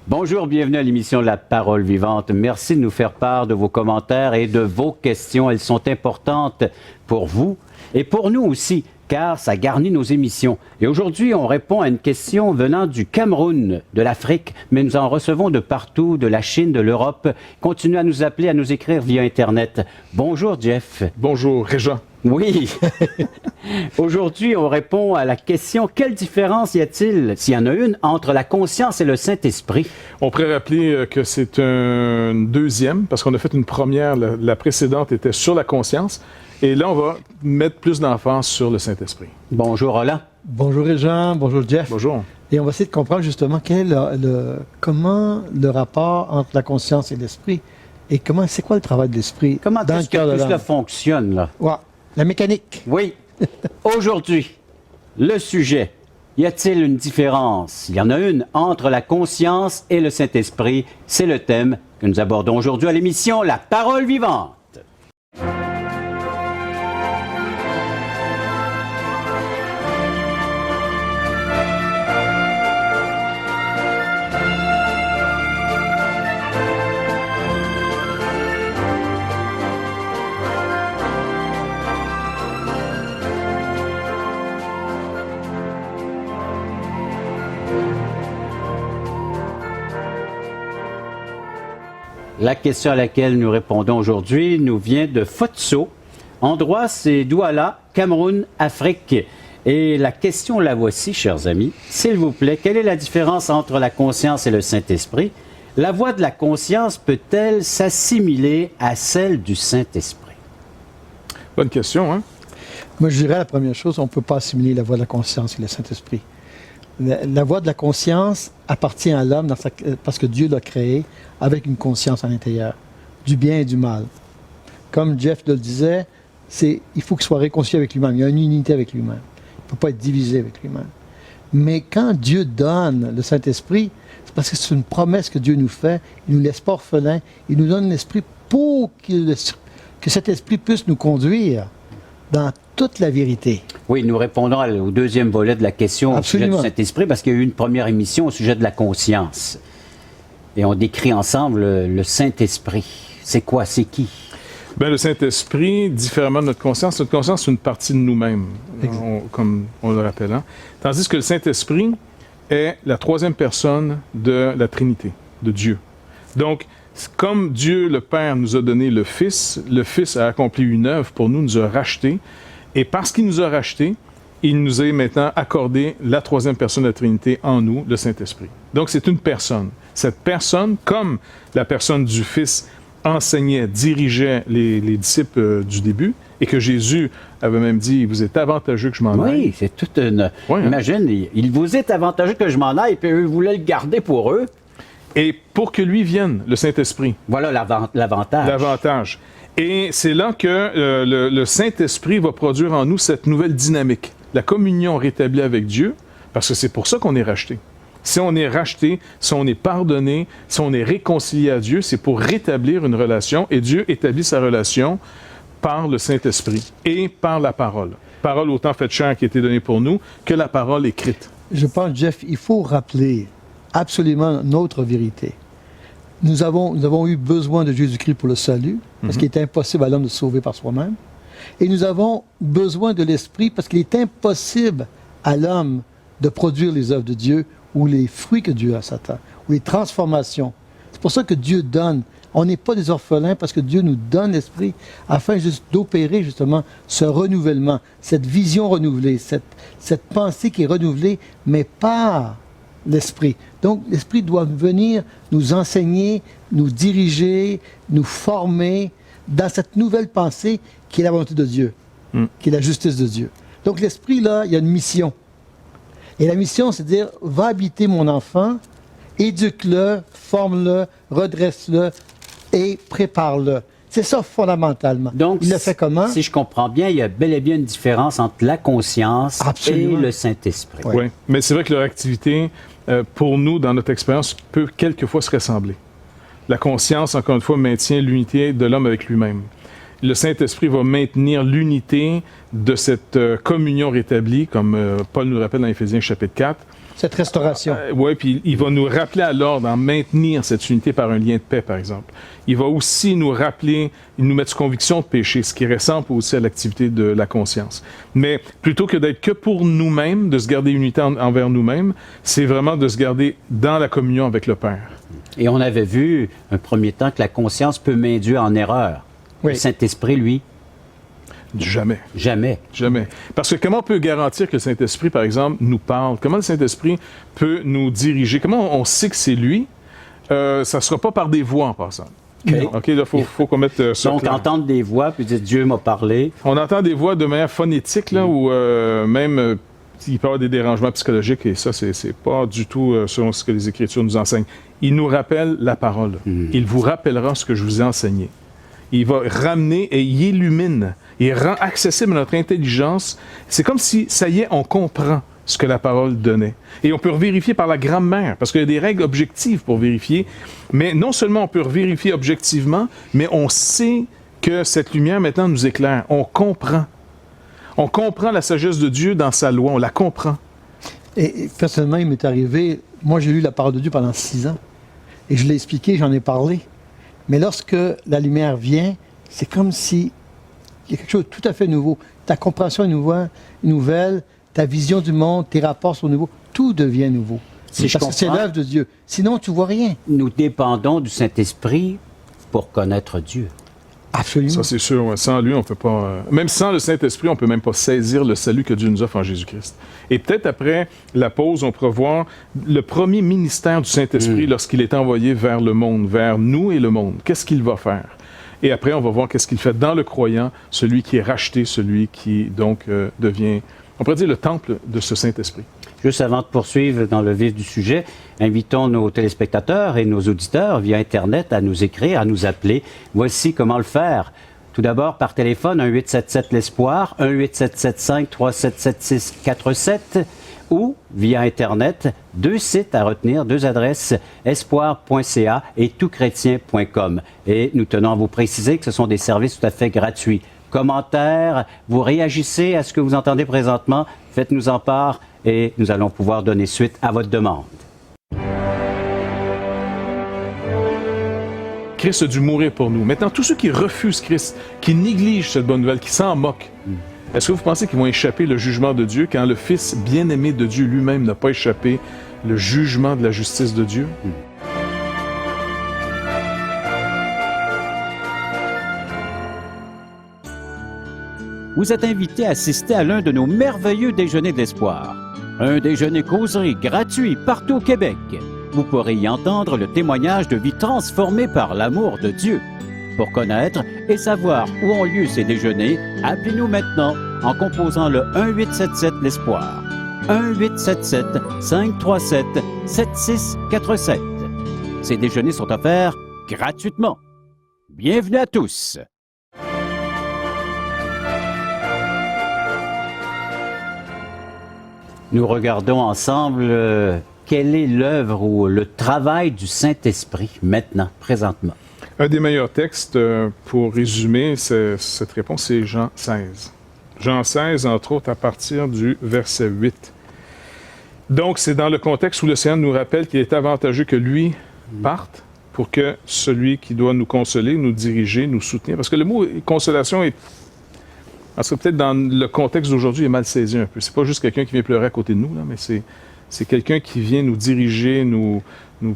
Bonjour, bienvenue à l'émission La Parole Vivante. Merci de nous faire part de vos commentaires et de vos questions. Elles sont importantes pour vous et pour nous aussi, car ça garnit nos émissions. Et aujourd'hui, on répond à une question venant du Cameroun, de l'Afrique, mais nous en recevons de partout, de la Chine, de l'Europe. Continuez à nous appeler, à nous écrire via Internet. Bonjour, Jeff. Bonjour, Régent. Oui. Aujourd'hui, on répond à la question: quelle différence y a-t-il, s'il y en a une, entre la conscience et le Saint-Esprit? On pourrait rappeler que c'est un deuxième, parce qu'on a fait une première, la précédente était sur la conscience, et là, on va mettre plus d'emphase sur le Saint-Esprit. Bonjour, Roland. Bonjour Régent, bonjour Jeff. Bonjour. Et on va essayer de comprendre justement comment le rapport entre la conscience et l'esprit, et c'est quoi le travail de l'esprit Comment dans le est-ce cœur de que tout l'homme. cela fonctionne, là? Ouais, la mécanique. Oui. Aujourd'hui, le sujet. Y a-t-il une différence? Il y en a une entre la conscience et le Saint-Esprit. C'est le thème que nous abordons aujourd'hui à l'émission La Parole Vivante. La question à laquelle nous répondons aujourd'hui nous vient de Fotso. En droit, c'est Douala, Cameroun, Afrique. Et la question la voici, chers amis. S'il vous plaît, quelle est la différence entre la conscience et le Saint-Esprit? La voix de la conscience peut-elle s'assimiler à celle du Saint-Esprit? Bonne question, hein? Moi, je dirais la première chose, on ne peut pas assimiler la voix de la conscience et le Saint-Esprit. La voix de la conscience appartient à l'homme parce que Dieu l'a créé avec une conscience à l'intérieur, du bien et du mal. Comme Jeff le disait, il faut qu'il soit réconcilié avec lui-même. Il y a une unité avec lui-même. Il ne peut pas être divisé avec lui-même. Mais quand Dieu donne le Saint-Esprit, c'est parce que c'est une promesse que Dieu nous fait. Il ne nous laisse pas orphelins. Il nous donne l'Esprit pour que cet Esprit puisse nous conduire dans toute la vérité. Oui, nous répondons au deuxième volet de la question Absolument. au sujet du Saint-Esprit parce qu'il y a eu une première émission au sujet de la conscience. Et on décrit ensemble le Saint-Esprit. C'est quoi? C'est qui? Bien, le Saint-Esprit, différemment de notre conscience, c'est une partie de nous-mêmes, comme on le rappelle. Hein? Tandis que le Saint-Esprit est la troisième personne de la Trinité, de Dieu. Donc, comme Dieu, le Père, nous a donné le Fils a accompli une œuvre pour nous, nous a rachetés. Et parce qu'il nous a rachetés, il nous a maintenant accordé la troisième personne de la Trinité en nous, le Saint-Esprit. Donc, c'est une personne. Cette personne, comme la personne du Fils enseignait, dirigeait les disciples du début, et que Jésus avait même dit, « Vous êtes avantageux que je m'en aille. » Oui, c'est toute une... Oui, hein? Imagine, il vous est avantageux que je m'en aille, puis eux voulaient le garder pour eux. Et pour que lui vienne, le Saint-Esprit. Voilà l'avantage. L'avantage. Et c'est là que le Saint-Esprit va produire en nous cette nouvelle dynamique, la communion rétablie avec Dieu, parce que c'est pour ça qu'on est racheté. Si on est racheté, si on est pardonné, si on est réconcilié à Dieu, c'est pour rétablir une relation, et Dieu établit sa relation par le Saint-Esprit et par la parole. Parole autant faite chair qui a été donnée pour nous que la parole écrite. Je pense, Jeff, il faut rappeler absolument notre vérité. Nous avons eu besoin de Jésus-Christ pour le salut, parce qu'il est impossible à l'homme de se sauver par soi-même. Et nous avons besoin de l'Esprit, parce qu'il est impossible à l'homme de produire les œuvres de Dieu, ou les fruits que Dieu a à Satan, ou les transformations. C'est pour ça que Dieu donne. On n'est pas des orphelins, parce que Dieu nous donne l'Esprit, afin d'opérer justement ce renouvellement, cette vision renouvelée, cette pensée qui est renouvelée, mais par l'Esprit. Donc, l'Esprit doit venir nous enseigner, nous diriger, nous former dans cette nouvelle pensée qui est la volonté de Dieu, qui est la justice de Dieu. Donc, l'Esprit, là, il y a une mission. Et la mission, c'est de dire, va habiter mon enfant, éduque-le, forme-le, redresse-le et prépare-le. C'est ça fondamentalement. Donc, il le fait comment? Si je comprends bien, il y a bel et bien une différence entre la conscience Absolument. et le Saint-Esprit. Ouais. Oui, mais c'est vrai que leur activité, pour nous, dans notre expérience, peut quelquefois se ressembler. La conscience, encore une fois, maintient l'unité de l'homme avec lui-même. Le Saint-Esprit va maintenir l'unité de cette communion rétablie, comme Paul nous rappelle dans Éphésiens chapitre 4. cette restauration. Oui, puis il va nous rappeler à l'ordre, en maintenir cette unité par un lien de paix, par exemple. Il va aussi nous rappeler, nous mettre sous conviction de péché, ce qui ressemble aussi à l'activité de la conscience. Mais plutôt que d'être que pour nous-mêmes, de se garder unité envers nous-mêmes, c'est vraiment de se garder dans la communion avec le Père. Et on avait vu, un premier temps, que la conscience peut m'induire en erreur. Oui. Le Saint-Esprit, lui, Jamais. jamais. Jamais. Parce que comment on peut garantir que le Saint-Esprit, par exemple, nous parle? Comment le Saint-Esprit peut nous diriger? Comment on sait que c'est lui? Ça ne sera pas par des voix en passant. OK, là, il faut qu'on mette ça Donc, clair. entendre des voix, puis dire Dieu m'a parlé. On entend des voix de manière phonétique, là, ou même il peut y avoir des dérangements psychologiques, et ça, c'est pas du tout selon ce que les Écritures nous enseignent. Il nous rappelle la parole. Il vous rappellera ce que je vous ai enseigné. Il va ramener et il illumine. Il rend accessible à notre intelligence. C'est comme si, ça y est, on comprend ce que la parole donnait. Et on peut vérifier par la grammaire, parce qu'il y a des règles objectives pour vérifier. Mais non seulement on peut vérifier objectivement, mais on sait que cette lumière maintenant nous éclaire. On comprend. On comprend la sagesse de Dieu dans sa loi. On la comprend. Et personnellement, il m'est arrivé, moi j'ai lu la parole de Dieu pendant 6 ans. Et je l'ai expliqué, j'en ai parlé. Mais lorsque la lumière vient, c'est comme si il y a quelque chose de tout à fait nouveau. Ta compréhension est nouvelle, ta vision du monde, tes rapports sont nouveaux. Tout devient nouveau. Si je Parce que c'est comprends, l'œuvre de Dieu. Sinon, tu vois rien. nous dépendons du Saint-Esprit pour connaître Dieu. Absolument. Ça, c'est sûr. Ouais. Sans lui, on peut pas... même sans le Saint-Esprit, on peut même pas saisir le salut que Dieu nous offre en Jésus-Christ. Et peut-être après la pause, on pourra voir le premier ministère du Saint-Esprit lorsqu'il est envoyé vers le monde, vers nous et le monde. Qu'est-ce qu'il va faire? Et après, on va voir qu'est-ce qu'il fait dans le croyant, celui qui est racheté, celui qui, donc, devient, on pourrait dire, le temple de ce Saint-Esprit. Juste avant de poursuivre dans le vif du sujet, invitons nos téléspectateurs et nos auditeurs via Internet à nous écrire, à nous appeler. Voici comment le faire. Tout d'abord, par téléphone, 1-877-l'Espoir, 1-877-537-7647 ou via Internet, 2 sites à retenir, 2 adresses, espoir.ca et toutchrétien.com. Et nous tenons à vous préciser que ce sont des services tout à fait gratuits. Commentaires, vous réagissez à ce que vous entendez présentement, faites-nous en part et nous allons pouvoir donner suite à votre demande. Christ a dû mourir pour nous. Maintenant, tous ceux qui refusent Christ, qui négligent cette bonne nouvelle, qui s'en moquent, est-ce que vous pensez qu'ils vont échapper le jugement de Dieu quand le Fils bien-aimé de Dieu lui-même n'a pas échappé le jugement de la justice de Dieu? Vous êtes invité à assister à l'un de nos merveilleux déjeuners de l'espoir. Un déjeuner causerie gratuit partout au Québec. Vous pourrez y entendre le témoignage de vie transformée par l'amour de Dieu. Pour connaître et savoir où ont lieu ces déjeuners, appelez-nous maintenant en composant le 1-877-l'Espoir. 1-877-537-7647. Ces déjeuners sont offerts gratuitement. Bienvenue à tous! Nous regardons ensemble quelle est l'œuvre ou le travail du Saint-Esprit maintenant, présentement. Un des meilleurs textes pour résumer cette réponse, c'est Jean 16. Jean 16, entre autres, à partir du verset 8. Donc, c'est dans le contexte où le Seigneur nous rappelle qu'il est avantageux que lui parte pour que celui qui doit nous consoler, nous diriger, nous soutenir. Parce que le mot consolation est... Parce que peut-être dans le contexte d'aujourd'hui, il est mal saisi un peu. C'est pas juste quelqu'un qui vient pleurer à côté de nous, là, mais c'est quelqu'un qui vient nous diriger, nous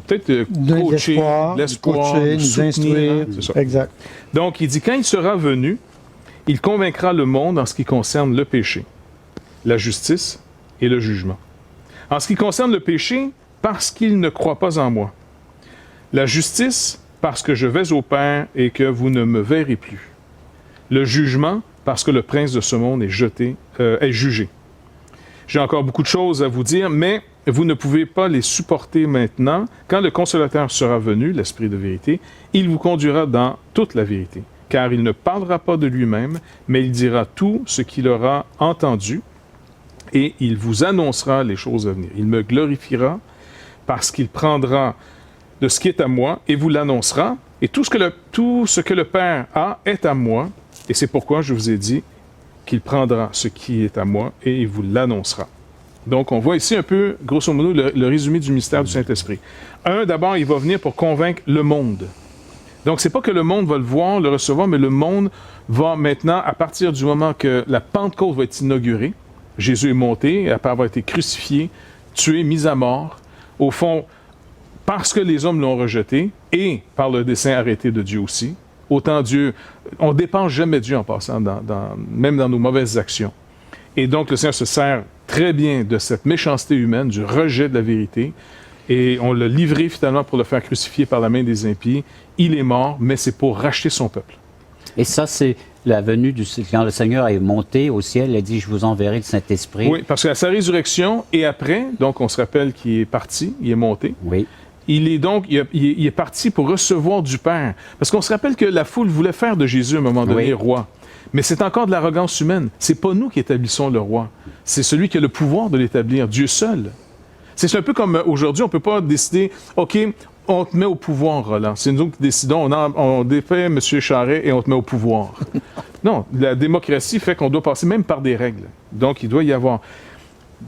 peut-être coacher, l'espoir, nous soutenir, instruire. C'est ça. Exact. Donc, il dit, quand il sera venu, il convaincra le monde en ce qui concerne le péché, la justice et le jugement. En ce qui concerne le péché, parce qu'il ne croit pas en moi. La justice, parce que je vais au Père et que vous ne me verrez plus. Le jugement, parce que le prince de ce monde est jugé. J'ai encore beaucoup de choses à vous dire, mais vous ne pouvez pas les supporter maintenant. Quand le Consolateur sera venu, l'Esprit de vérité, il vous conduira dans toute la vérité, car il ne parlera pas de lui-même, mais il dira tout ce qu'il aura entendu, et il vous annoncera les choses à venir. Il me glorifiera, parce qu'il prendra de ce qui est à moi, et vous l'annoncera, et tout ce que le Père a est à moi, et c'est pourquoi je vous ai dit qu'il prendra ce qui est à moi et il vous l'annoncera. Donc, on voit ici un peu, grosso modo, le résumé du mystère du Saint-Esprit. D'abord, il va venir pour convaincre le monde. Donc, c'est pas que le monde va le voir, le recevoir, mais le monde va maintenant, à partir du moment que la Pentecôte va être inaugurée, Jésus est monté, après avoir été crucifié, tué, mis à mort, au fond, parce que les hommes l'ont rejeté, et par le dessein arrêté de Dieu aussi. Autant Dieu, on ne dépense jamais Dieu en passant, même dans nos mauvaises actions. Et donc, le Seigneur se sert très bien de cette méchanceté humaine, du rejet de la vérité, et on l'a livré finalement pour le faire crucifier par la main des impies. Il est mort, mais c'est pour racheter son peuple. Et ça, c'est la venue quand le Seigneur est monté au ciel, il a dit, je vous enverrai le Saint-Esprit. Oui, parce qu'à sa résurrection et après, donc on se rappelle qu'il est parti, il est monté. Oui. Il est parti pour recevoir du Père. Parce qu'on se rappelle que la foule voulait faire de Jésus à un moment donné roi. Mais c'est encore de l'arrogance humaine. C'est pas nous qui établissons le roi. C'est celui qui a le pouvoir de l'établir, Dieu seul. C'est un peu comme aujourd'hui, on ne peut pas décider, OK, on te met au pouvoir, Roland. C'est nous qui décidons, on défait M. Charest et on te met au pouvoir. Non, la démocratie fait qu'on doit passer même par des règles. Donc, il doit y avoir...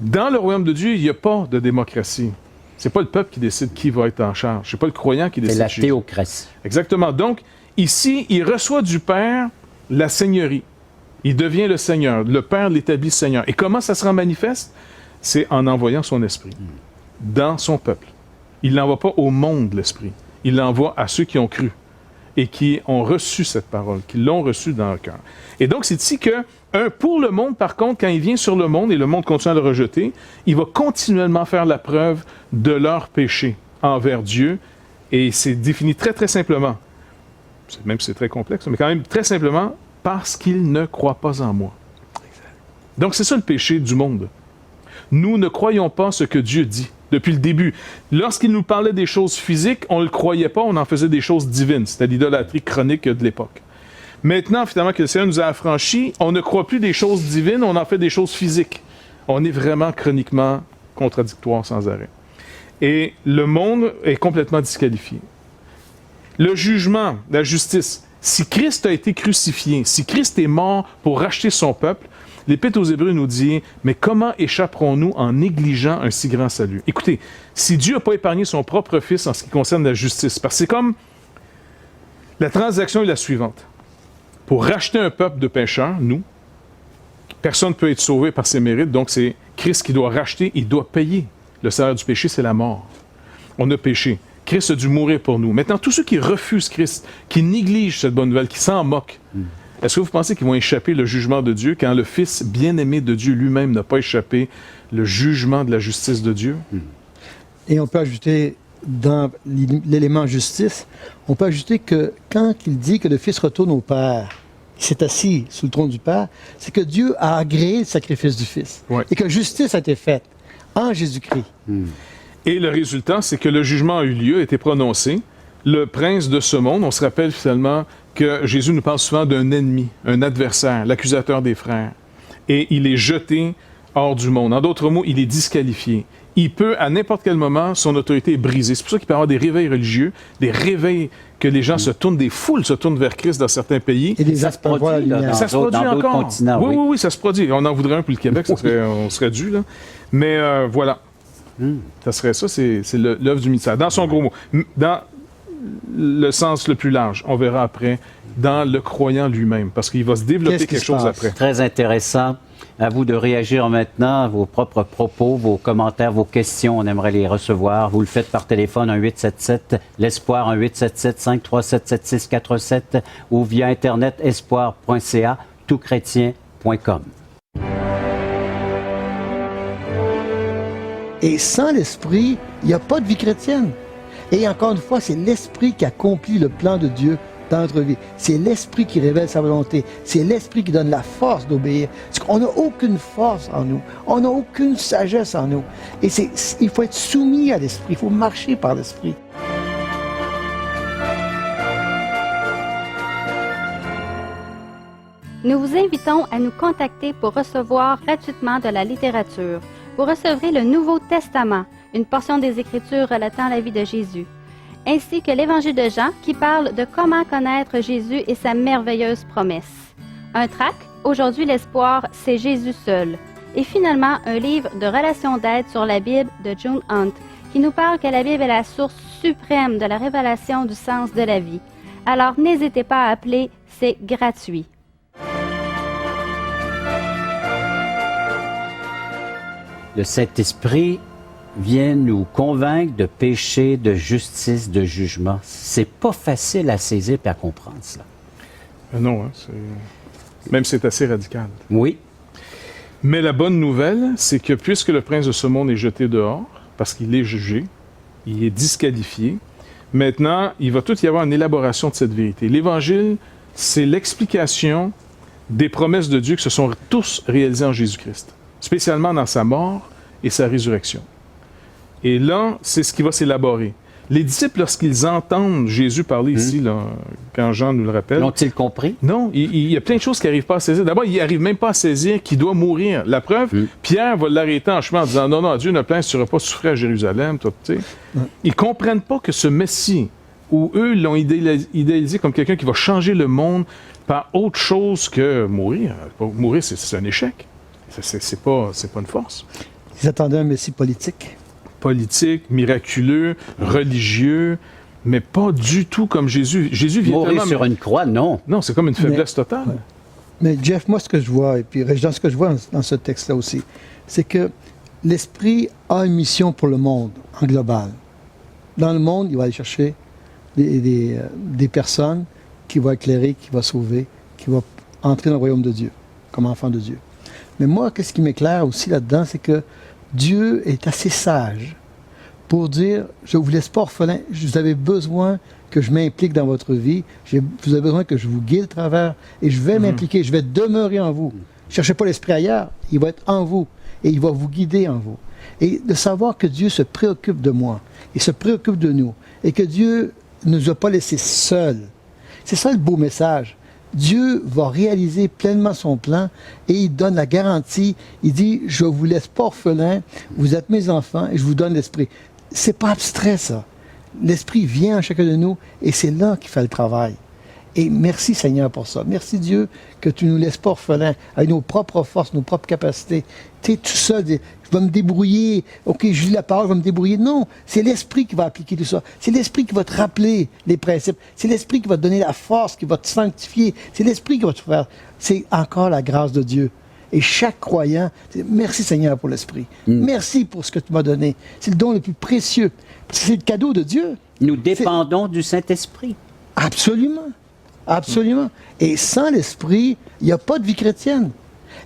Dans le royaume de Dieu, il n'y a pas de démocratie. C'est pas le peuple qui décide qui va être en charge. C'est pas le croyant qui décide. C'est la théocratie. Exactement. Donc, ici, il reçoit du Père la seigneurie. Il devient le Seigneur. Le Père l'établit Seigneur. Et comment ça se rend manifeste? C'est en envoyant son esprit dans son peuple. Il n'envoie pas au monde l'esprit. Il l'envoie à ceux qui ont cru et qui ont reçu cette parole, qui l'ont reçue dans leur cœur. Et donc, c'est ici que, pour le monde, par contre, quand il vient sur le monde et le monde continue à le rejeter, il va continuellement faire la preuve de leur péché envers Dieu. Et c'est défini très, très simplement. Même si c'est très complexe, mais quand même très simplement, parce qu'ils ne croient pas en moi. Donc, c'est ça le péché du monde. Nous ne croyons pas ce que Dieu dit depuis le début. Lorsqu'il nous parlait des choses physiques, on ne le croyait pas, on en faisait des choses divines. C'était l'idolâtrie chronique de l'époque. Maintenant, finalement, que le Seigneur nous a affranchis, on ne croit plus des choses divines, on en fait des choses physiques. On est vraiment chroniquement contradictoire sans arrêt. Et le monde est complètement disqualifié. Le jugement, la justice, si Christ a été crucifié, si Christ est mort pour racheter son peuple, l'Épître aux Hébreux nous dit, mais comment échapperons-nous en négligeant un si grand salut? Écoutez, si Dieu n'a pas épargné son propre Fils en ce qui concerne la justice, parce que c'est comme, la transaction est la suivante. Pour racheter un peuple de pécheurs, nous, personne ne peut être sauvé par ses mérites, donc c'est Christ qui doit racheter, il doit payer. Le salaire du péché, c'est la mort. On a péché. Christ a dû mourir pour nous. Maintenant, tous ceux qui refusent Christ, qui négligent cette bonne nouvelle, qui s'en moquent, est-ce que vous pensez qu'ils vont échapper le jugement de Dieu quand le Fils bien-aimé de Dieu lui-même n'a pas échappé le jugement de la justice de Dieu? Et on peut ajouter dans l'élément justice, on peut ajouter que quand il dit que le Fils retourne au Père, il s'est assis sous le trône du Père, c'est que Dieu a agréé le sacrifice du Fils. Ouais. Et que justice a été faite en Jésus-Christ. Et le résultat, c'est que le jugement a eu lieu, a été prononcé. Le prince de ce monde, on se rappelle finalement que Jésus nous parle souvent d'un ennemi, un adversaire, l'accusateur des frères. Et il est jeté hors du monde. En d'autres mots, il est disqualifié. Il peut, à n'importe quel moment, son autorité est brisée. C'est pour ça qu'il peut y avoir des réveils religieux, des réveils que les gens se tournent, des foules se tournent vers Christ dans certains pays. Et des Ça se produit Ça se produit dans d'autres encore. continents. Oui, ça se produit. On en voudrait un pour le Québec, on serait dû, là. Mais voilà. Ça serait ça, c'est l'œuvre du ministère. Dans son gros mot. Dans le sens le plus large, on verra après, dans le croyant lui-même, parce qu'il va se développer quelque chose après. Très intéressant. À vous de réagir maintenant à vos propres propos, vos commentaires, vos questions. On aimerait les recevoir. Vous le faites par téléphone, 1-877 l'Espoir, 1-877-537-7647 ou via Internet espoir.ca, toutchrétien.com. Et sans l'Esprit, il n'y a pas de vie chrétienne. Et encore une fois, c'est l'Esprit qui accomplit le plan de Dieu dans notre vie. C'est l'Esprit qui révèle sa volonté. C'est l'Esprit qui donne la force d'obéir. Parce qu'on n'a aucune force en nous. On n'a aucune sagesse en nous. Et il faut être soumis à l'Esprit. Il faut marcher par l'Esprit. Nous vous invitons à nous contacter pour recevoir gratuitement de la littérature. Vous recevrez le Nouveau Testament, une portion des Écritures relatant la vie de Jésus, ainsi que l'Évangile de Jean qui parle de comment connaître Jésus et sa merveilleuse promesse. Un tract, aujourd'hui l'espoir, c'est Jésus seul. Et finalement, un livre de relations d'aide sur la Bible de June Hunt, qui nous parle que la Bible est la source suprême de la révélation du sens de la vie. Alors n'hésitez pas à appeler, c'est gratuit. Le Saint-Esprit vient nous convaincre de péché, de justice, de jugement. C'est pas facile à saisir et à comprendre, cela. Non, hein, même c'est assez radical. Oui. Mais la bonne nouvelle, c'est que puisque le prince de ce monde est jeté dehors, parce qu'il est jugé, il est disqualifié, maintenant, il va tout y avoir une élaboration de cette vérité. L'Évangile, c'est l'explication des promesses de Dieu qui se sont tous réalisées en Jésus-Christ, spécialement dans sa mort et sa résurrection. Et là, c'est ce qui va s'élaborer. Les disciples, lorsqu'ils entendent Jésus parler ici, là, quand Jean nous le rappelle... L'ont-ils compris? Non, il y a plein de choses qu'ils n'arrivent pas à saisir. D'abord, ils n'arrivent même pas à saisir qu'il doit mourir. La preuve, Pierre va l'arrêter en chemin en disant « Non, non, Dieu ne plaint, tu ne seras pas souffrir à Jérusalem. » Ils ne comprennent pas que ce Messie, où eux l'ont idéalisé comme quelqu'un qui va changer le monde par autre chose que mourir. Mourir, c'est un échec. C'est pas une force. Ils attendaient un Messie politique. Politique, miraculeux, religieux, mais pas du tout comme Jésus. Jésus vient mourir sur une croix, non. Non, c'est comme une faiblesse totale. Ouais. Mais Jeff, moi, ce que je vois, et puis Régent, ce que je vois dans ce texte-là aussi, c'est que l'Esprit a une mission pour le monde, en global. Dans le monde, il va aller chercher des personnes qui vont éclairer, qui vont sauver, qui vont entrer dans le royaume de Dieu, comme enfants de Dieu. Mais moi, qu'est-ce qui m'éclaire aussi là-dedans, c'est que Dieu est assez sage pour dire, je ne vous laisse pas orphelin, vous avez besoin que je m'implique dans votre vie, vous avez besoin que je vous guide à travers, et je vais m'impliquer, je vais demeurer en vous. Ne cherchez pas l'Esprit ailleurs, il va être en vous, et il va vous guider en vous. Et de savoir que Dieu se préoccupe de moi, il se préoccupe de nous, et que Dieu ne nous a pas laissés seuls. C'est ça le beau message. Dieu va réaliser pleinement son plan et il donne la garantie. Il dit, je ne vous laisse pas orphelin, vous êtes mes enfants et je vous donne l'Esprit. C'est pas abstrait, ça. L'Esprit vient à chacun de nous et c'est là qu'il fait le travail. Et merci Seigneur pour ça. Merci Dieu que tu ne nous laisses pas orphelins avec nos propres forces, nos propres capacités. Tu es tout seul, je vais me débrouiller, ok, je lis la parole, je vais me débrouiller. Non, c'est l'Esprit qui va appliquer tout ça. C'est l'Esprit qui va te rappeler les principes. C'est l'Esprit qui va te donner la force, qui va te sanctifier. C'est l'Esprit qui va te faire. C'est encore la grâce de Dieu. Et chaque croyant, merci Seigneur pour l'Esprit. Merci pour ce que tu m'as donné. C'est le don le plus précieux. Parce que c'est le cadeau de Dieu. Nous dépendons du Saint-Esprit. Absolument. Absolument. Et sans l'Esprit, il n'y a pas de vie chrétienne.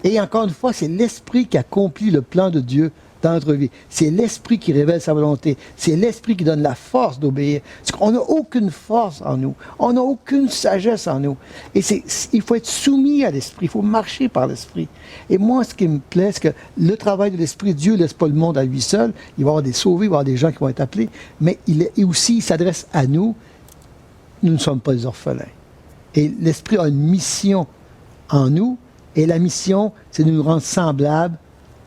Et encore une fois, c'est l'Esprit qui accomplit le plan de Dieu dans notre vie. C'est l'Esprit qui révèle sa volonté. C'est l'Esprit qui donne la force d'obéir. On n'a aucune force en nous. On n'a aucune sagesse en nous. Et il faut être soumis à l'Esprit. Il faut marcher par l'Esprit. Et moi, ce qui me plaît, c'est que le travail de l'Esprit, Dieu ne laisse pas le monde à lui seul. Il va y avoir des sauvés, il va y avoir des gens qui vont être appelés. Mais il s'adresse à nous. Nous ne sommes pas des orphelins. Et l'Esprit a une mission en nous, et la mission, c'est de nous rendre semblables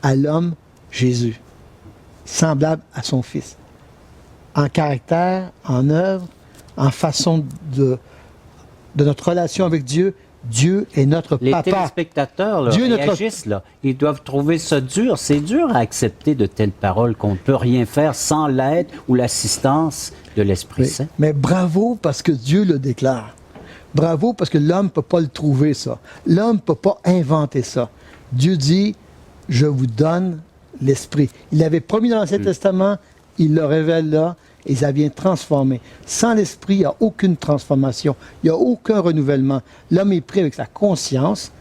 à l'homme Jésus, semblable à son Fils, en caractère, en œuvre, en façon de notre relation avec Dieu. Dieu est notre Les papa. téléspectateurs là, Dieu est réagissent, là. Ils doivent trouver ça dur. C'est dur à accepter de telles paroles qu'on ne peut rien faire sans l'aide ou l'assistance de l'Esprit Saint. Mais bravo parce que Dieu le déclare. Bravo parce que l'homme ne peut pas le trouver, ça. L'homme ne peut pas inventer ça. Dieu dit, je vous donne l'Esprit. Il l'avait promis dans l'Ancien Testament, il le révèle là, et ça vient transformer. Sans l'Esprit, il n'y a aucune transformation, il n'y a aucun renouvellement. L'homme est pris avec sa conscience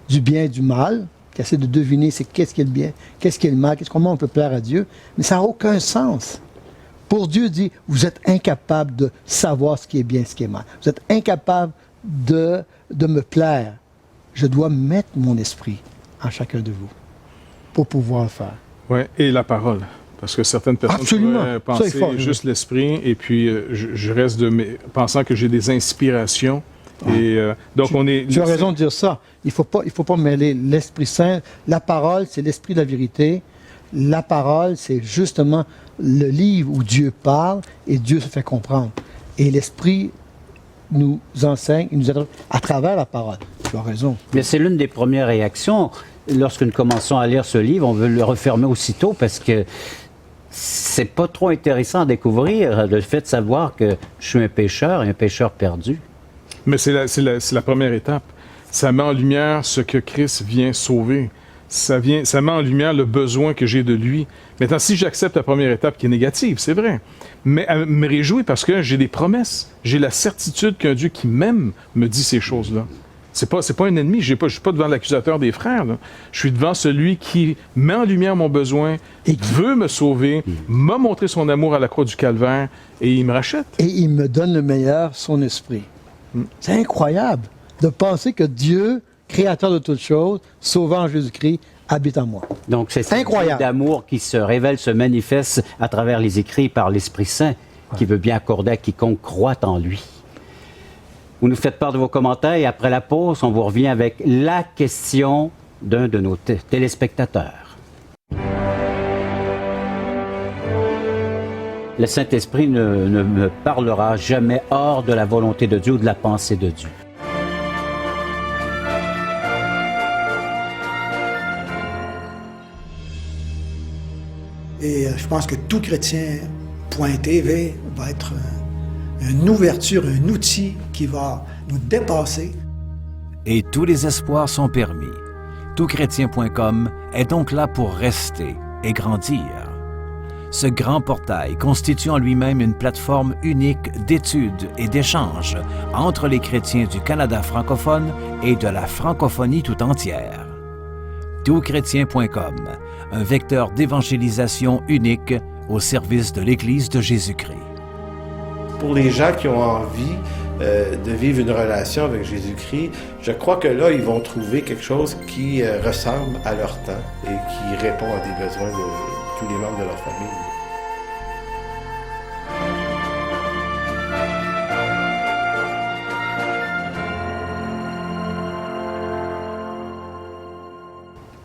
du bien et du mal, qui essaie de deviner c'est qu'est-ce qui est le bien, qu'est-ce qui est le mal, comment on peut plaire à Dieu, mais ça n'a aucun sens. Pour Dieu dit, vous êtes incapable de savoir ce qui est bien, ce qui est mal. Vous êtes incapable de me plaire. Je dois mettre mon esprit en chacun de vous pour pouvoir le faire. Oui, et la parole. Parce que certaines personnes pourraient penser juste l'esprit, et puis je reste pensant que j'ai des inspirations. Et donc tu as raison de dire ça. Il faut pas mêler l'Esprit Saint. La parole, c'est l'esprit de la vérité. La parole, c'est justement le livre où Dieu parle et Dieu se fait comprendre. Et l'Esprit nous enseigne, il nous aide à travers la parole. Tu as raison. Mais c'est l'une des premières réactions. lorsque nous commençons à lire ce livre, on veut le refermer aussitôt parce que c'est pas trop intéressant à découvrir le fait de savoir que je suis un pécheur et un pécheur perdu. Mais c'est la première étape. Ça met en lumière ce que Christ vient sauver. Ça met en lumière le besoin que j'ai de lui. Maintenant, si j'accepte la première étape qui est négative, c'est vrai, mais à me réjouir parce que j'ai des promesses. J'ai la certitude qu'un Dieu qui m'aime me dit ces choses-là. C'est pas un ennemi. Je suis pas devant l'accusateur des frères. Là. Je suis devant celui qui met en lumière mon besoin, et qui veut me sauver, m'a montré son amour à la croix du Calvaire, et il me rachète. Et il me donne le meilleur, son esprit. C'est incroyable de penser que Dieu, créateur de toutes choses, sauvant Jésus-Christ, habite en moi. Donc c'est incroyable d'amour qui se révèle, se manifeste à travers les écrits par l'Esprit Saint, qui veut bien accorder à quiconque croit en lui. Vous nous faites part de vos commentaires et après la pause, on vous revient avec la question d'un de nos téléspectateurs. Le Saint-Esprit ne me parlera jamais hors de la volonté de Dieu ou de la pensée de Dieu. Et je pense que tout chrétien.tv va être une ouverture, un outil qui va nous dépasser. Et tous les espoirs sont permis. Toutchrétien.com est donc là pour rester et grandir. Ce grand portail constitue en lui-même une plateforme unique d'études et d'échanges entre les chrétiens du Canada francophone et de la francophonie tout entière. Toutchrétien.com, un vecteur d'évangélisation unique au service de l'Église de Jésus-Christ. Pour les gens qui ont envie de vivre une relation avec Jésus-Christ, je crois que là, ils vont trouver quelque chose qui ressemble à leur temps et qui répond à des besoins de tous les membres de leur famille.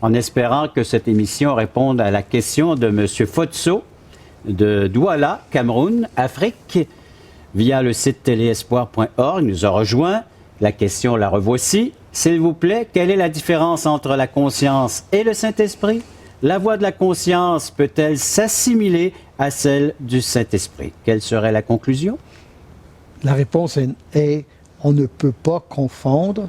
En espérant que cette émission réponde à la question de M. Fotso de Douala, Cameroun, Afrique, via le site téléespoir.org, il nous a rejoint. La question, la revoici. S'il vous plaît, quelle est la différence entre la conscience et le Saint-Esprit? La voix de la conscience peut-elle s'assimiler à celle du Saint-Esprit? Quelle serait la conclusion? La réponse est on ne peut pas confondre.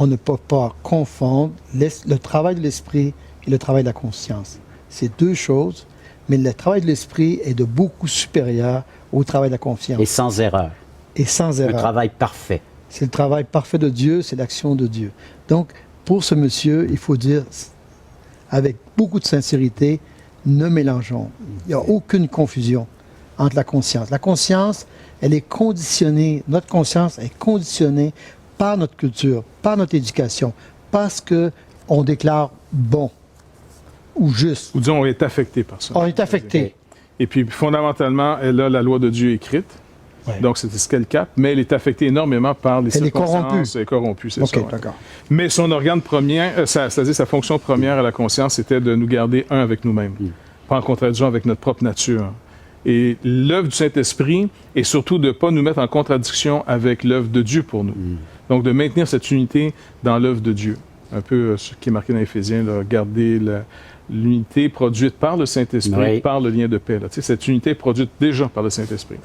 On ne peut pas confondre le travail de l'esprit et le travail de la conscience. C'est deux choses, mais le travail de l'esprit est de beaucoup supérieur au travail de la conscience. Et sans erreur. Et sans erreur. Le travail parfait. C'est le travail parfait de Dieu, c'est l'action de Dieu. Donc, pour ce monsieur, il faut dire, avec beaucoup de sincérité, ne mélangeons. Il n'y a aucune confusion entre la conscience. La conscience, elle est conditionnée, notre conscience est conditionnée par notre culture, par notre éducation, parce qu'on déclare bon ou juste. Ou disons, on est affecté par ça. On est affecté. Et puis, fondamentalement, elle a la loi de Dieu écrite. Ouais. Donc, c'est ce qu'elle capte, mais elle est affectée énormément par les circonstances. Elle est corrompue, c'est ça. Ouais. D'accord. Mais son organe premier, c'est-à-dire sa fonction première à la conscience, c'était de nous garder un avec nous-mêmes, pas en contradiction avec notre propre nature. Et l'œuvre du Saint-Esprit est surtout de ne pas nous mettre en contradiction avec l'œuvre de Dieu pour nous. Donc, de maintenir cette unité dans l'œuvre de Dieu. Un peu ce qui est marqué dans Éphésiens, là, garder l'unité produite par le Saint-Esprit, par le lien de paix. Là. Tu sais, cette unité est produite déjà par le Saint-Esprit.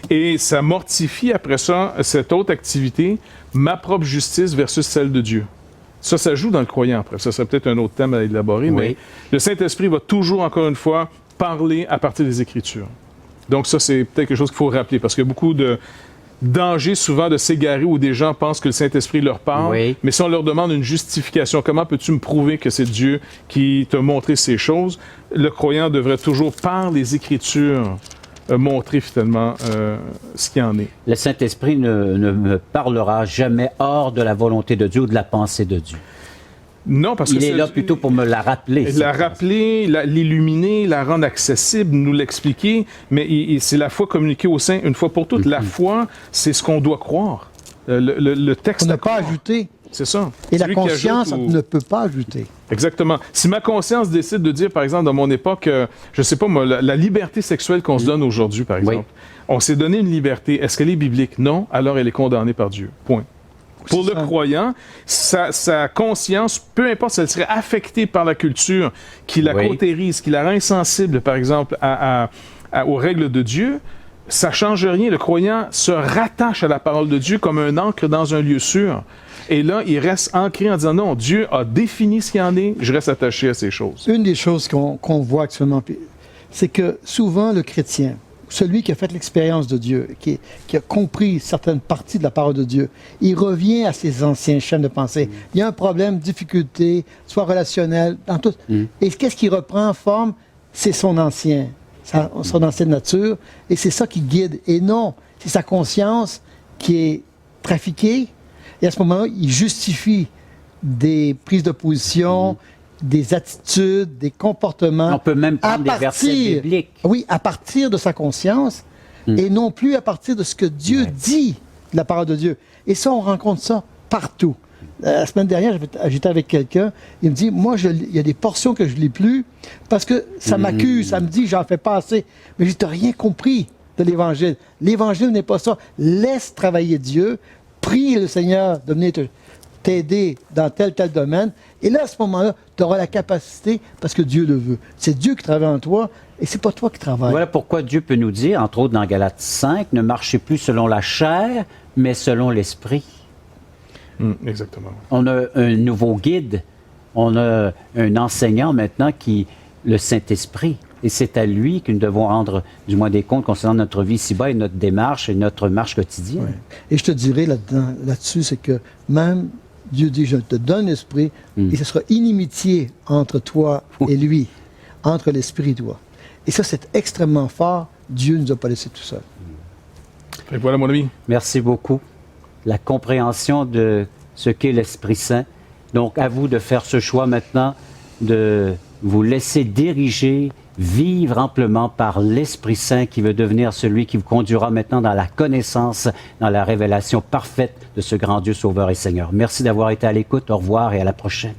Et ça mortifie après ça, cette autre activité, ma propre justice versus celle de Dieu. Ça joue dans le croyant après. Ça serait peut-être un autre thème à élaborer, mais le Saint-Esprit va toujours, encore une fois, parler à partir des Écritures. Donc ça, c'est peut-être quelque chose qu'il faut rappeler, parce qu'il y a beaucoup de danger souvent de s'égarer où des gens pensent que le Saint-Esprit leur parle, mais si on leur demande une justification, comment peux-tu me prouver que c'est Dieu qui t'a montré ces choses? Le croyant devrait toujours, par les Écritures, montrer finalement ce qu'il en est. Le Saint-Esprit ne me parlera jamais hors de la volonté de Dieu ou de la pensée de Dieu. Non, parce que il est là plutôt pour me la rappeler. La rappeler, l'illuminer, la rendre accessible, nous l'expliquer, mais c'est la foi communiquée au sein une fois pour toutes. La foi, c'est ce qu'on doit croire. Le texte... On n'a pas ajouté. C'est ça. Et la conscience ne peut pas ajouter. Exactement. Si ma conscience décide de dire, par exemple, dans mon époque, je ne sais pas moi, la liberté sexuelle qu'on se donne aujourd'hui, par exemple, on s'est donné une liberté. Est-ce qu'elle est biblique? Non. Alors elle est condamnée par Dieu. Point. Pour C'est le ça. croyant, sa conscience, peu importe si elle serait affectée par la culture, qui la Oui. cautérise, qui la rend insensible, par exemple, aux règles de Dieu, ça ne change rien. Le croyant se rattache à la parole de Dieu comme un ancre dans un lieu sûr. Et là, il reste ancré en disant, non, Dieu a défini ce qu'il en est, je reste attaché à ces choses. Une des choses qu'on voit actuellement, c'est que souvent le chrétien, celui qui a fait l'expérience de Dieu, qui a compris certaines parties de la parole de Dieu, il revient à ses anciens chaînes de pensée. Il y a un problème, difficulté, soit relationnel, dans tout. Et qu'est-ce qui reprend forme? C'est son ancienne nature, et c'est ça qui guide. Et non, c'est sa conscience qui est trafiquée, et à ce moment-là, il justifie des prises de position, des attitudes, des comportements. On peut même à prendre des versets bibliques. Oui, à partir de sa conscience et non plus à partir de ce que Dieu dit de la parole de Dieu. Et ça, on rencontre ça partout. La semaine dernière, j'étais avec quelqu'un, il me dit, moi, il y a des portions que je ne lis plus parce que ça m'accuse, ça me dit, j'en fais pas assez. Mais je n'ai rien compris de l'Évangile. L'Évangile n'est pas ça. Laisse travailler Dieu, prie le Seigneur de venir t'aider dans tel domaine. Et là, à ce moment-là, tu auras la capacité parce que Dieu le veut. C'est Dieu qui travaille en toi et c'est pas toi qui travaille. Voilà pourquoi Dieu peut nous dire, entre autres dans Galates 5, ne marchez plus selon la chair, mais selon l'esprit. Exactement. On a un nouveau guide, on a un enseignant maintenant le Saint-Esprit. Et c'est à lui que nous devons rendre du moins des comptes concernant notre vie ici-bas et notre démarche et notre marche quotidienne. Ouais. Et je te dirais là-dessus, c'est que même Dieu dit, je te donne l'esprit, et ce sera inimitié entre toi et lui, entre l'esprit et toi. Et ça, c'est extrêmement fort. Dieu ne nous a pas laissé tout seul. Et voilà, mon ami. Merci beaucoup. La compréhension de ce qu'est l'Esprit Saint. Donc, à vous de faire ce choix maintenant, de vous laisser diriger, vivre amplement par l'Esprit Saint qui veut devenir celui qui vous conduira maintenant dans la connaissance, dans la révélation parfaite de ce grand Dieu Sauveur et Seigneur. Merci d'avoir été à l'écoute. Au revoir et à la prochaine.